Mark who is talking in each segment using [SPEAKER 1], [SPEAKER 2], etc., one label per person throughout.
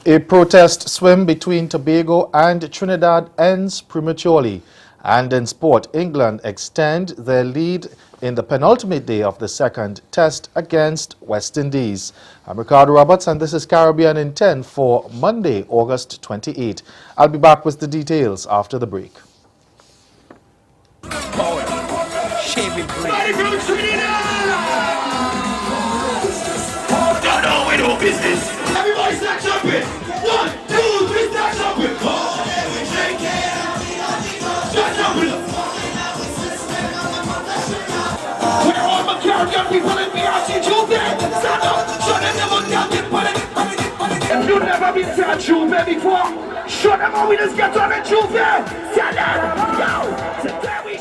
[SPEAKER 1] A protest swim between Tobago and Trinidad ends prematurely. And in sport, England extend their lead in the penultimate day of the second test against West Indies. I'm Ricardo Roberts and this is Caribbean in 10 for Monday, August 28. I'll be back with the details after the break.
[SPEAKER 2] Business. Everybody start jumping. 1, 2, 3, start jumping. Start jumping. We're all the Caribbean people in BRC Tuesday. Stand up. Show them the one down. If you've never been to a Tuesday before, show them how we just get on a Tuesday. Stand up. Yo. Today we...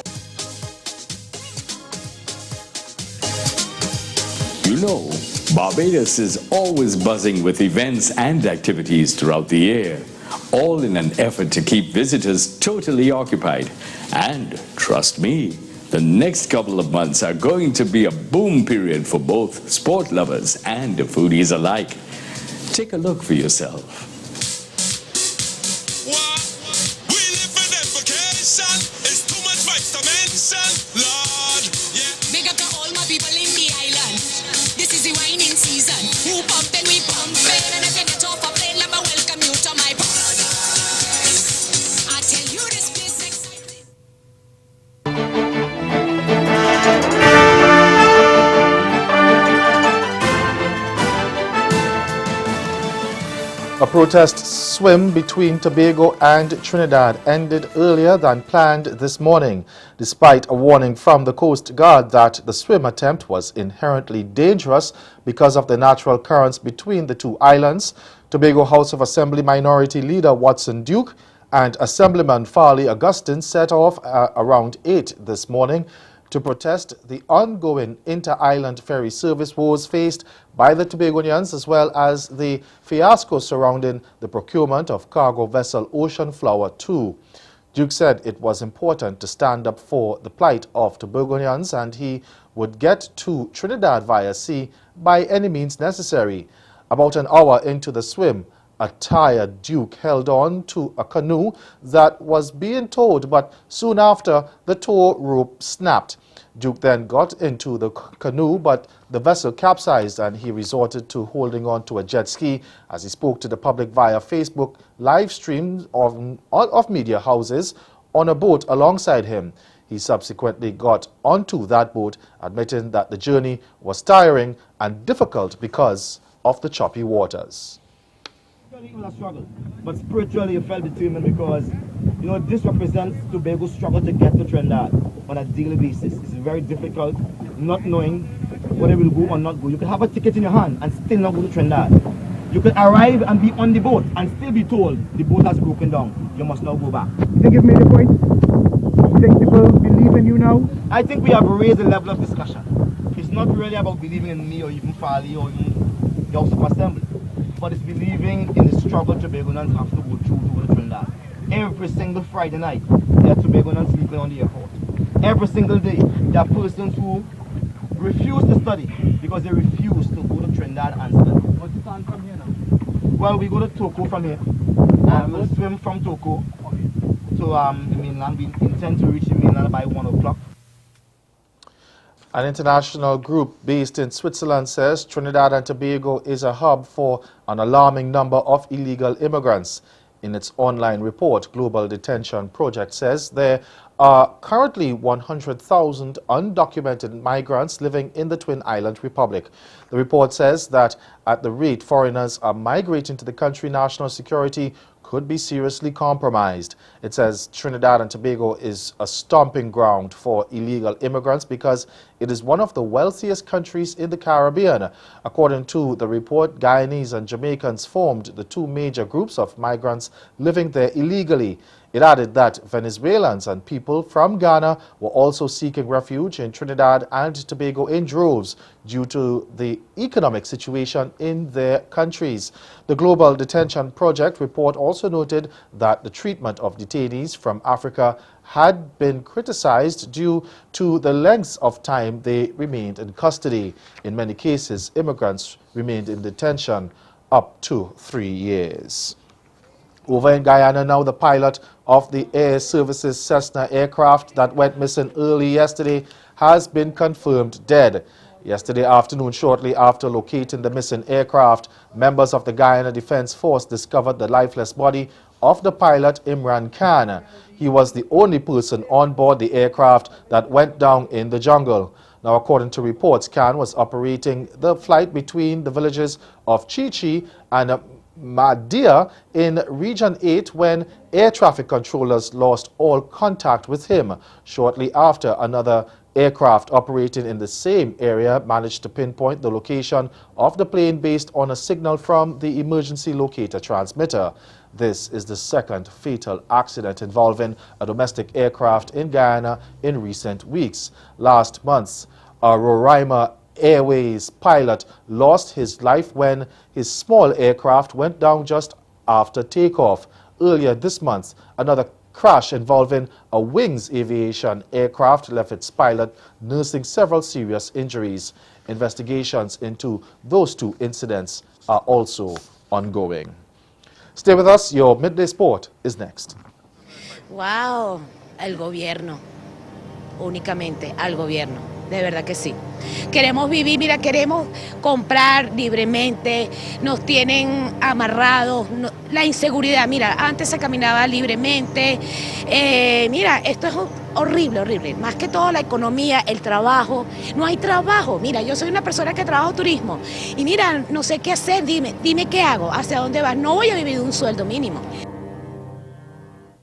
[SPEAKER 3] You know, Barbados is always buzzing with events and activities throughout the year, all in an effort to keep visitors totally occupied. And trust me, the next couple of months are going to be a boom period for both sport lovers and foodies alike. Take a look for yourself.
[SPEAKER 1] A protest swim between Tobago and Trinidad ended earlier than planned this morning, despite a warning from the Coast Guard that the swim attempt was inherently dangerous because of the natural currents between the two islands. Tobago House of Assembly Minority Leader Watson Duke and Assemblyman Farley Augustine set off around 8 this morning to protest the ongoing inter-island ferry service woes faced by the Tobagonians, as well as the fiasco surrounding the procurement of cargo vessel Ocean Flower 2. Duke said it was important to stand up for the plight of Tobagonians and he would get to Trinidad via sea by any means necessary. About an hour into the swim, a tired Duke held on to a canoe that was being towed, but soon after the tow rope snapped. Duke then got into the canoe, but the vessel capsized and he resorted to holding on to a jet ski as he spoke to the public via Facebook live stream of media houses on a boat alongside him. He subsequently got onto that boat, admitting that the journey was tiring and difficult because of the choppy waters.
[SPEAKER 4] It was a struggle, but spiritually it felt determined because, you know, this represents Tobago's struggle to get to Trinidad on a daily basis. It's very difficult not knowing whether it will go or not go. You can have a ticket in your hand and still not go to Trinidad. You can arrive and be on the boat and still be told the boat has broken down. You must now go back.
[SPEAKER 5] You think you've made a point? You think people believe in you now?
[SPEAKER 4] I think we have raised the level of discussion. It's not really about believing in me or even Farley or even the House of Assembly, but it's believing in the struggle Tobagonians have to go through to go to Trinidad. Every single Friday night, there are Tobagonians sleeping on the airport. Every single day, there are persons who refuse to study because they refuse to go to Trinidad and study.
[SPEAKER 5] What's the plan from here now?
[SPEAKER 4] Well, we go to Toko from here. We'll swim from Toko to the mainland. We intend to reach the mainland by 1 o'clock.
[SPEAKER 1] An international group based in Switzerland says Trinidad and Tobago is a hub for an alarming number of illegal immigrants. In its online report, Global Detention Project says there are currently 100,000 undocumented migrants living in the Twin Island Republic. The report says that at the rate foreigners are migrating to the country, national security could be seriously compromised. It says Trinidad and Tobago is a stomping ground for illegal immigrants because it is one of the wealthiest countries in the Caribbean. According to the report, Guyanese and Jamaicans formed the two major groups of migrants living there illegally. It added that Venezuelans and people from Ghana were also seeking refuge in Trinidad and Tobago in droves due to the economic situation in their countries. The Global Detention Project report also noted that the treatment of detainees from Africa had been criticized due to the length of time they remained in custody. In many cases, immigrants remained in detention up to 3 years. Over in Guyana now, the pilot of the Air Services Cessna aircraft that went missing early yesterday has been confirmed dead. Yesterday afternoon, shortly after locating the missing aircraft, members of the Guyana Defense Force discovered the lifeless body of the pilot Imran Khan. He was the only person on board the aircraft that went down in the jungle. Now, according to reports, Khan was operating the flight between the villages of Chi and Madia in Region 8 when air traffic controllers lost all contact with him. Shortly after, another aircraft operating in the same area managed to pinpoint the location of the plane based on a signal from the emergency locator transmitter. This is the second fatal accident involving a domestic aircraft in Guyana in recent weeks. Last month, a Roraima Airways pilot lost his life when his small aircraft went down just after takeoff. Earlier this month, another crash involving a Wings Aviation aircraft left its pilot nursing several serious injuries. Investigations into those two incidents are also ongoing. Stay with us. Your Midday Sport is next.
[SPEAKER 6] Wow, el gobierno, únicamente al gobierno, de verdad que sí. Queremos vivir, mira, queremos comprar libremente, nos tienen amarrados, la inseguridad, mira, antes se caminaba libremente, mira, esto es horrible, horrible, más que todo la economía, el trabajo, no hay trabajo, mira, yo soy una persona que trabajo turismo y mira, no sé qué hacer, dime qué hago, hacia dónde vas, no voy a vivir de un sueldo mínimo.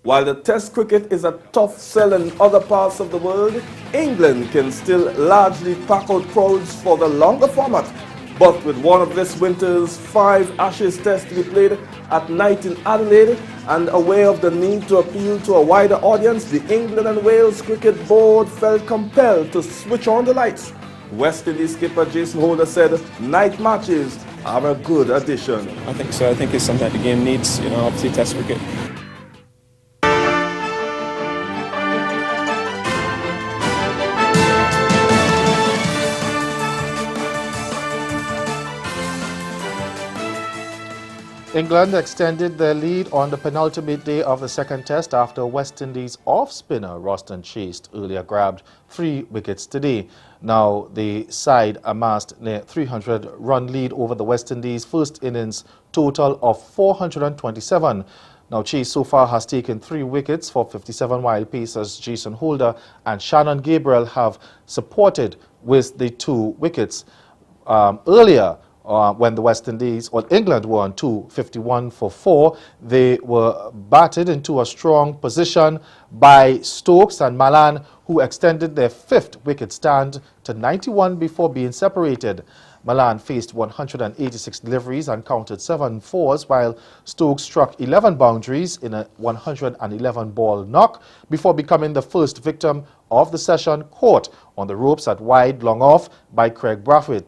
[SPEAKER 7] While the Test cricket is a tough sell in other parts of the world, England can still largely pack out crowds for the longer format. But with one of this winter's 5 Ashes Tests to be played at night in Adelaide, and aware of the need to appeal to a wider audience, the England and Wales Cricket Board felt compelled to switch on the lights. West Indies skipper Jason Holder said night matches are a good addition.
[SPEAKER 8] I think so. I think it's something that the game needs, obviously Test cricket.
[SPEAKER 1] England extended their lead on the penultimate day of the second test after West Indies off-spinner Roston Chase earlier grabbed 3 wickets today. Now the side amassed near 300-run lead over the West Indies' first innings total of 427. Now Chase so far has taken 3 wickets for 57, while pacers Jason Holder and Shannon Gabriel have supported with the 2 wickets. Earlier, when the West Indies or England were on 251 for 4, they were batted into a strong position by Stokes and Malan, who extended their 5th wicket stand to 91 before being separated. Malan faced 186 deliveries and counted 7 fours, while Stokes struck 11 boundaries in a 111-ball knock before becoming the first victim of the session, caught on the ropes at wide long off by Craig Brathwaite.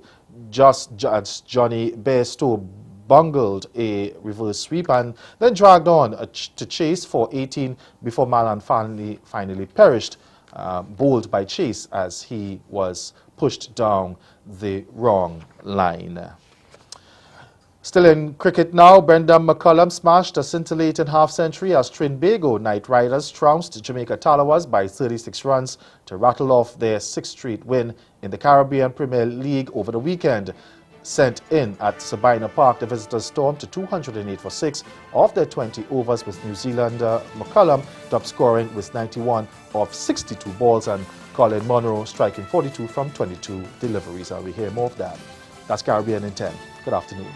[SPEAKER 1] Just Johnny Bairstow bungled a reverse sweep and then dragged on to Chase for 18 before Malan finally perished, bowled by Chase as he was pushed down the wrong line. Still in cricket now, Brendan McCullum smashed a scintillating half-century as Trinbago Knight Riders trounced Jamaica Talawas by 36 runs to rattle off their 6th straight win in the Caribbean Premier League over the weekend. Sent in at Sabina Park, the visitors stormed to 208 for 6 off their 20 overs, with New Zealander McCullum top scoring with 91 off 62 balls and Colin Monroe striking 42 from 22 deliveries. And we hear more of that. That's Caribbean in 10. Good afternoon.